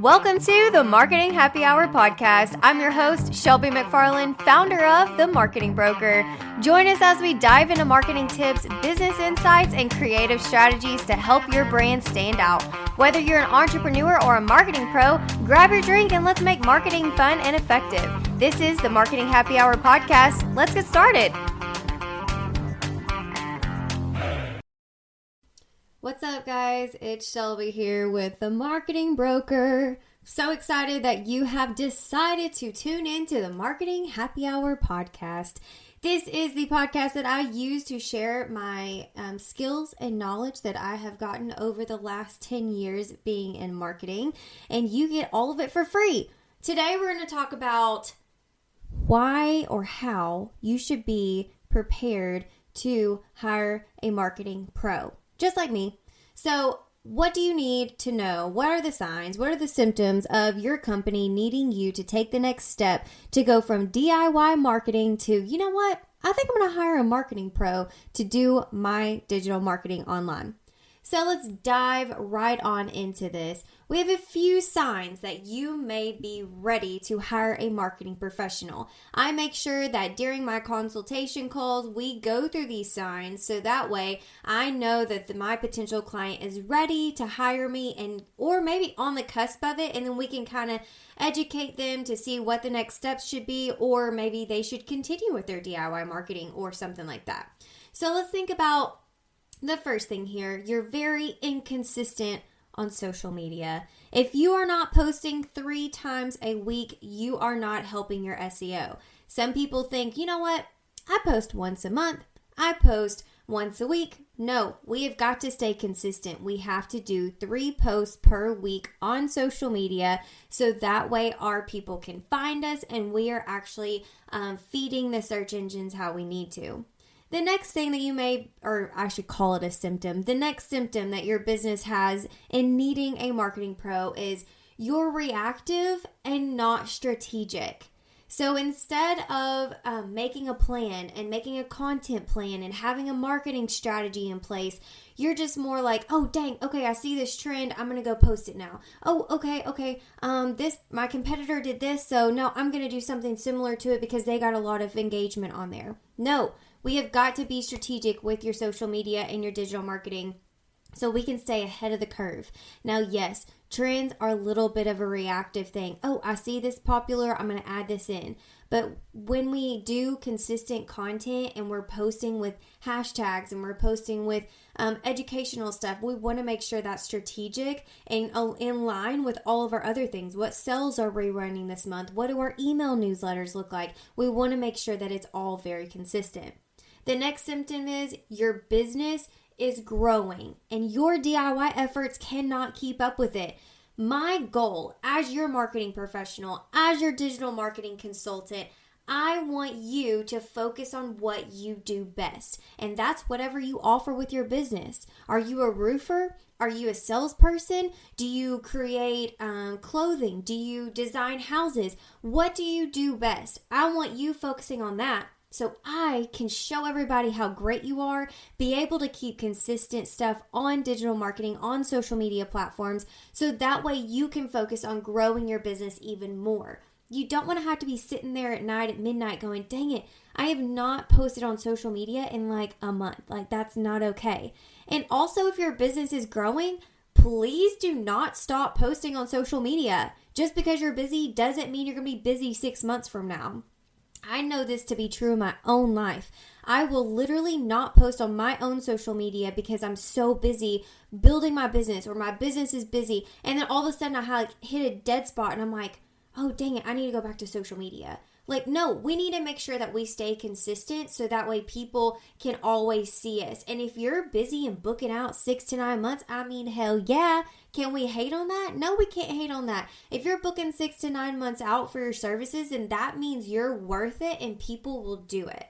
Welcome to the Marketing Happy Hour podcast. I'm your host, Shelby McFarland, founder of The Marketing Broker. Join us as we dive into marketing tips, business insights, and creative strategies to help your brand stand out. Whether you're an entrepreneur or a marketing pro, grab your drink and let's make marketing fun and effective. This is the Marketing Happy Hour podcast. Let's get started. What's up, guys? It's Shelby here with The Marketing Broker. So excited that you have decided to tune into the Marketing Happy Hour podcast. This is the podcast that I use to share my skills and knowledge that I have gotten over the last 10 years being in marketing, and you get all of it for free. Today, we're going to talk about why or how you should be prepared to hire a marketing pro. Just like me. So what do you need to know? What are the signs? What are the symptoms of your company needing you to take the next step to go from DIY marketing to, you know what? I think I'm going to hire a marketing pro to do my digital marketing online. So let's dive right on into this. We have a few signs that you may be ready to hire a marketing professional. I make sure that during my consultation calls, we go through these signs so that way I know that my potential client is ready to hire me or maybe on the cusp of it, and then we can kind of educate them to see what the next steps should be, or maybe they should continue with their DIY marketing or something like that. So let's think about the first thing here. You're very inconsistent on social media. If you are not posting 3 times a week, you are not helping your SEO. Some people think, you know what? I post once a month. I post once a week. No, we have got to stay consistent. We have to do 3 posts per week on social media so that way our people can find us and we are actually feeding the search engines how we need to. The next thing that you may, or I should call it a symptom, the next symptom that your business has in needing a marketing pro is you're reactive and not strategic. So instead of making a plan and making a content plan and having a marketing strategy in place, you're just more like, oh dang, okay, I see this trend, I'm gonna go post it now. Oh, okay, my competitor did this, so no, I'm gonna do something similar to it because they got a lot of engagement on there. No. We have got to be strategic with your social media and your digital marketing so we can stay ahead of the curve. Now, yes, trends are a little bit of a reactive thing. Oh, I see this popular, I'm going to add this in. But when we do consistent content and we're posting with hashtags and we're posting with educational stuff, we want to make sure that's strategic and in line with all of our other things. What sales are we running this month? What do our email newsletters look like? We want to make sure that it's all very consistent. The next symptom is your business is growing and your DIY efforts cannot keep up with it. My goal as your marketing professional, as your digital marketing consultant, I want you to focus on what you do best. And that's whatever you offer with your business. Are you a roofer? Are you a salesperson? Do you create clothing? Do you design houses? What do you do best? I want you focusing on that. So I can show everybody how great you are, be able to keep consistent stuff on digital marketing, on social media platforms, so that way you can focus on growing your business even more. You don't want to have to be sitting there at night at midnight going, dang it, I have not posted on social media in like a month. Like that's not okay. And also if your business is growing, please do not stop posting on social media. Just because you're busy doesn't mean you're going to be busy 6 months from now. I know this to be true in my own life. I will literally not post on my own social media because I'm so busy building my business or my business is busy. And then all of a sudden I hit a dead spot and I'm like, oh dang it, I need to go back to social media. Like, no, we need to make sure that we stay consistent so that way people can always see us. And if you're busy and booking out 6 to 9 months, I mean, hell yeah. Can we hate on that? No, we can't hate on that. If you're booking 6 to 9 months out for your services, then that means you're worth it and people will do it.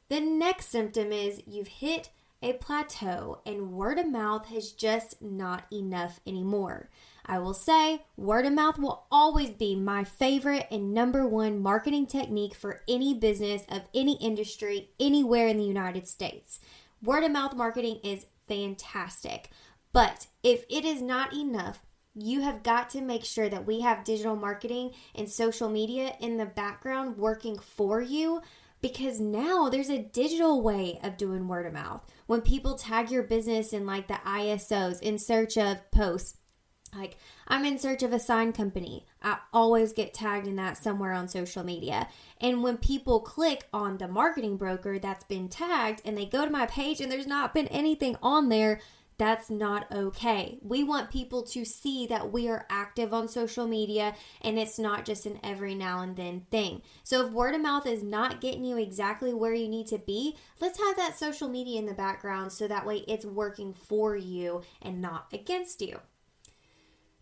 The next symptom is you've hit a plateau and word of mouth has just not enough anymore. I will say word of mouth will always be my favorite and number one marketing technique for any business of any industry anywhere in the United States. Word of mouth marketing is fantastic. But if it is not enough, You have got to make sure that we have digital marketing and social media in the background working for you, because now there's a digital way of doing word of mouth. When people tag your business in like the ISOs in search of posts, like I'm in search of a sign company, I always get tagged in that somewhere on social media. And when people click on the marketing broker that's been tagged and they go to my page and there's not been anything on there, that's not okay. We want people to see that we are active on social media and it's not just an every now and then thing. So if word of mouth is not getting you exactly where you need to be, let's have that social media in the background so that way it's working for you and not against you.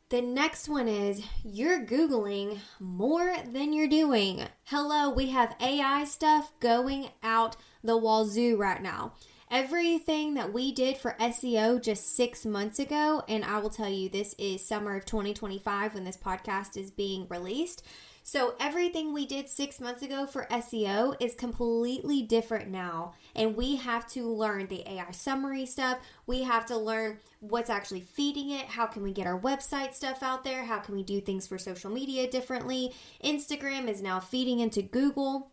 The next one is you're Googling more than you're doing. Hello, we have AI stuff going out the wazoo right now. Everything that we did for SEO just 6 months ago, and I will tell you this is summer of 2025 when this podcast is being released. So everything we did 6 months ago for SEO is completely different now. And we have to learn the AI summary stuff. We have to learn what's actually feeding it. How can we get our website stuff out there? How can we do things for social media differently? Instagram is now feeding into Google.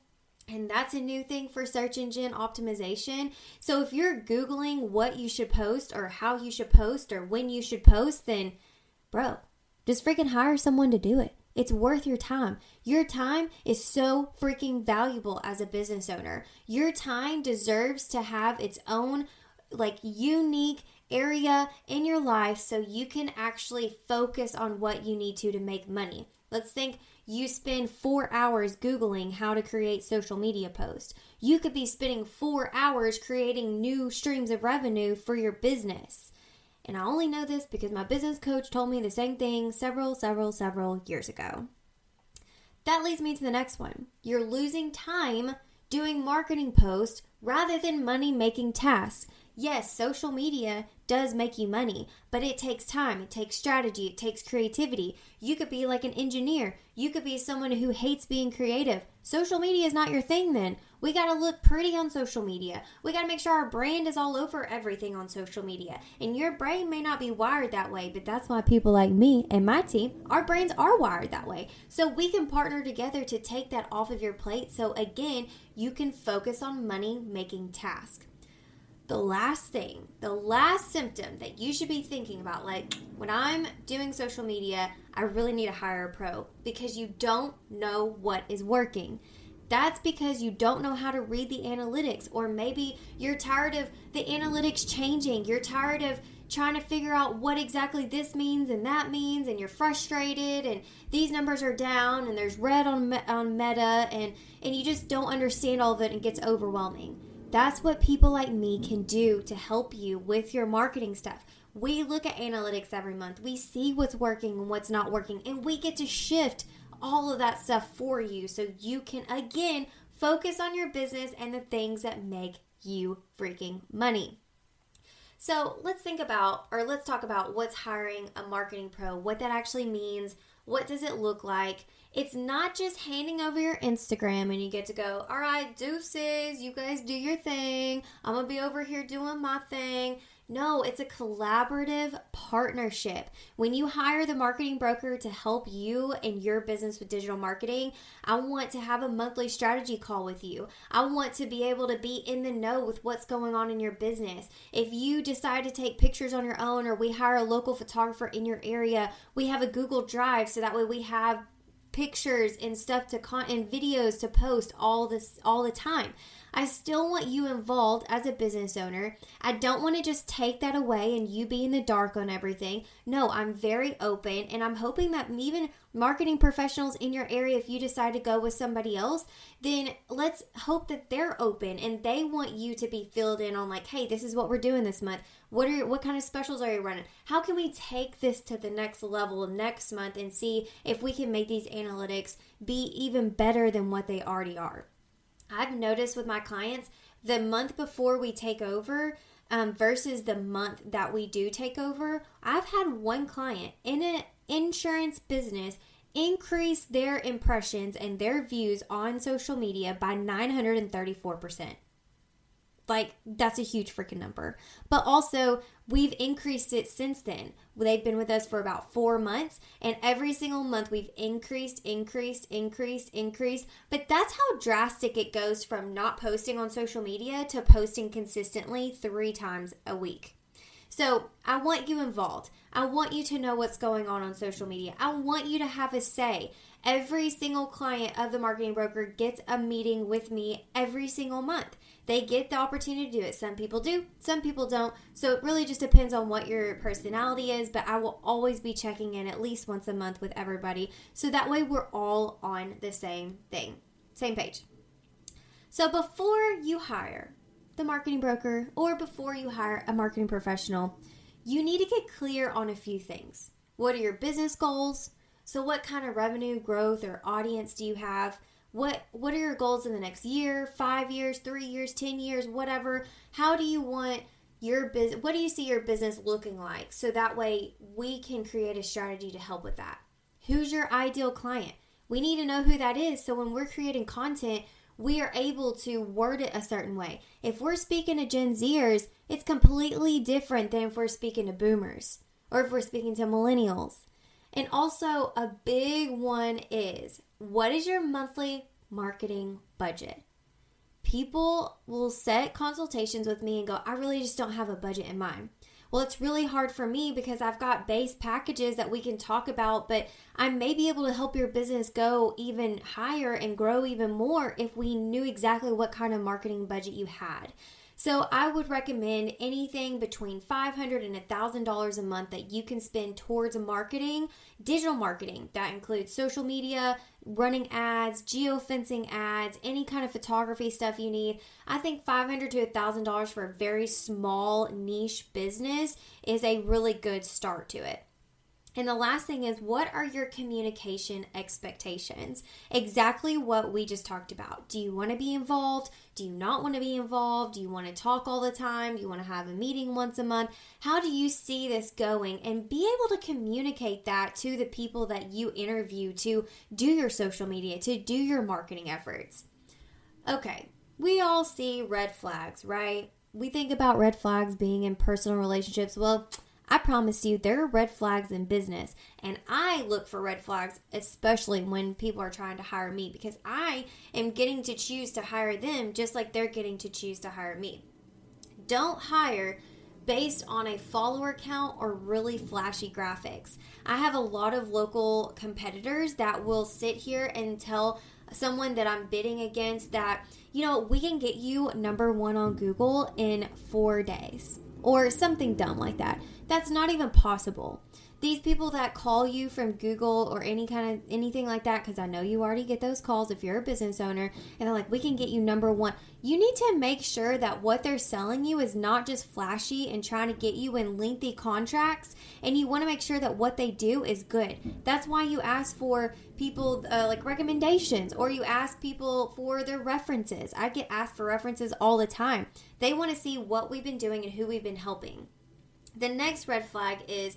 And that's a new thing for search engine optimization. So if you're Googling what you should post or how you should post or when you should post, then bro, just freaking hire someone to do it. It's worth your time. Your time is so freaking valuable as a business owner. Your time deserves to have its own unique area in your life so you can actually focus on what you need to make money. Let's think you spend 4 hours Googling how to create social media posts. You could be spending 4 hours creating new streams of revenue for your business. And I only know this because my business coach told me the same thing several years ago. That leads me to the next one. You're losing time doing marketing posts rather than money-making tasks. Yes, social media does make you money, but it takes time, it takes strategy, it takes creativity. You could be like an engineer. You could be someone who hates being creative. Social media is not your thing then. We got to look pretty on social media. We got to make sure our brand is all over everything on social media. And your brain may not be wired that way, but that's why people like me and my team, our brains are wired that way. So we can partner together to take that off of your plate. So again, you can focus on money-making tasks. The last thing, the last symptom that you should be thinking about, like when I'm doing social media, I really need to hire a pro because you don't know what is working. That's because you don't know how to read the analytics, or maybe you're tired of the analytics changing. You're tired of trying to figure out what exactly this means and that means, and you're frustrated and these numbers are down and there's red on Meta and you just don't understand all of it and it gets overwhelming. That's what people like me can do to help you with your marketing stuff. We look at analytics every month. We see what's working and what's not working, and we get to shift all of that stuff for you so you can, again, focus on your business and the things that make you freaking money. So let's talk about what's hiring a marketing pro, what that actually means, what does it look like. It's not just handing over your Instagram and you get to go, all right, deuces, you guys do your thing. I'm going to be over here doing my thing. No, it's a collaborative partnership. When you hire the marketing broker to help you in your business with digital marketing, I want to have a monthly strategy call with you. I want to be able to be in the know with what's going on in your business. If you decide to take pictures on your own, or we hire a local photographer in your area, we have a Google Drive so that way we have pictures and stuff and videos to post all the time. I still want you involved as a business owner. I don't want to just take that away and you be in the dark on everything. No, I'm very open, and I'm hoping that even marketing professionals in your area, if you decide to go with somebody else, then let's hope that they're open and they want you to be filled in on like, hey, this is what we're doing this month. What kind of specials are you running? How can we take this to the next level next month and see if we can make these analytics be even better than what they already are? I've noticed with my clients, the month before we take over versus the month that we do take over, I've had one client in an insurance business increase their impressions and their views on social media by 934%. Like, that's a huge freaking number. But also, we've increased it since then. They've been with us for about 4 months, and every single month we've increased. But that's how drastic it goes from not posting on social media to posting consistently 3 times a week. So I want you involved. I want you to know what's going on social media. I want you to have a say. Every single client of the marketing broker gets a meeting with me every single month. They get the opportunity to do it. Some people do, some people don't. So it really just depends on what your personality is, but I will always be checking in at least once a month with everybody. So that way we're all on the same thing, same page. So before you hire the marketing broker or before you hire a marketing professional, you need to get clear on a few things. What are your business goals? So what kind of revenue growth or audience do you have? What are your goals in the next year, 5 years, 3 years, 10 years, whatever? How do you want your business, what do you see your business looking like? So that way we can create a strategy to help with that. Who's your ideal client? We need to know who that is, so when we're creating content, we are able to word it a certain way. If we're speaking to Gen Zers, it's completely different than if we're speaking to boomers or if we're speaking to millennials. And also a big one is, what is your monthly marketing budget? People will set consultations with me and go, I really just don't have a budget in mind. Well, it's really hard for me because I've got base packages that we can talk about, but I may be able to help your business go even higher and grow even more if we knew exactly what kind of marketing budget you had. So I would recommend anything between $500 and $1,000 a month that you can spend towards marketing, digital marketing. That includes social media, running ads, geofencing ads, any kind of photography stuff you need. I think $500 to $1,000 for a very small niche business is a really good start to it. And the last thing is, what are your communication expectations? Exactly what we just talked about. Do you want to be involved? Do you not want to be involved? Do you want to talk all the time? Do you want to have a meeting once a month? How do you see this going? And be able to communicate that to the people that you interview to do your social media, to do your marketing efforts. Okay, we all see red flags, right? We think about red flags being in personal relationships. Well, I promise you, there are red flags in business, and I look for red flags, especially when people are trying to hire me, because I am getting to choose to hire them just like they're getting to choose to hire me. Don't hire based on a follower count or really flashy graphics. I have a lot of local competitors that will sit here and tell someone that I'm bidding against that, we can get you number 1 on Google in 4 days. Or something dumb like that. That's not even possible. These people that call you from Google or anything like that, because I know you already get those calls if you're a business owner, and they're like, we can get you number 1. You need to make sure that what they're selling you is not just flashy and trying to get you in lengthy contracts, and you want to make sure that what they do is good. That's why you ask for people like recommendations, or you ask people for their references. I get asked for references all the time. They want to see what we've been doing and who we've been helping. The next red flag is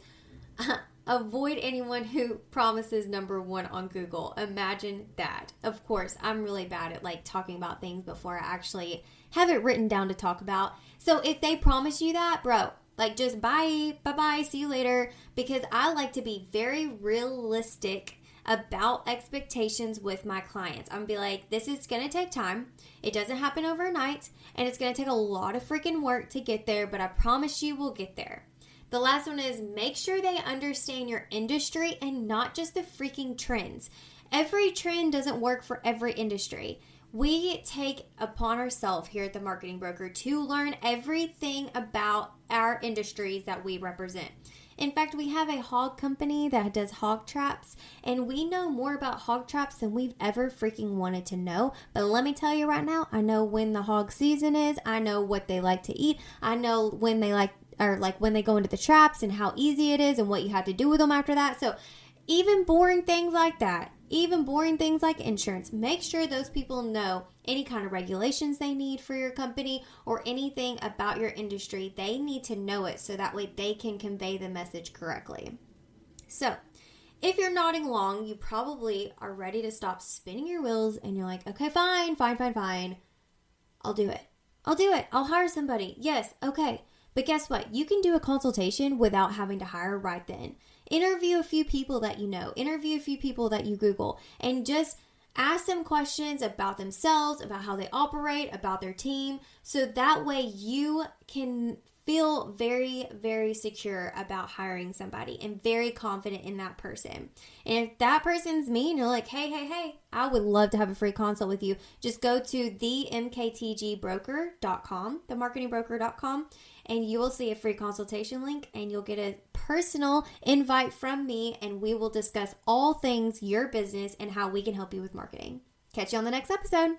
avoid anyone who promises number 1 on Google. Imagine that. Of course, I'm really bad at talking about things before I actually have it written down to talk about. So if they promise you that, bro, just bye-bye, see you later. Because I like to be very realistic about expectations with my clients. I'm going to be like, this is going to take time. It doesn't happen overnight, and it's going to take a lot of freaking work to get there, but I promise you we'll get there. The last one is, make sure they understand your industry and not just the freaking trends. Every trend doesn't work for every industry. We take upon ourselves here at the Marketing Broker to learn everything about our industries that we represent. In fact, we have a hog company that does hog traps, and we know more about hog traps than we've ever freaking wanted to know. But let me tell you right now, I know when the hog season is. I know what they like to eat. I know when they when they go into the traps and how easy it is and what you have to do with them after that. So even boring things like that, even boring things like insurance, make sure those people know any kind of regulations they need for your company or anything about your industry. They need to know it so that way they can convey the message correctly. So if you're nodding along, you probably are ready to stop spinning your wheels and you're like, okay, fine. I'll do it. I'll do it. I'll hire somebody. Yes. Okay. But guess what? You can do a consultation without having to hire right then. Interview a few people that you know. Interview a few people that you Google. And just ask them questions about themselves, about how they operate, about their team. So that way you can feel very, very secure about hiring somebody and very confident in that person. And if that person's me and you're like, hey, I would love to have a free consult with you, just go to themktgbroker.com, themarketingbroker.com, and you will see a free consultation link and you'll get a personal invite from me and we will discuss all things your business and how we can help you with marketing. Catch you on the next episode.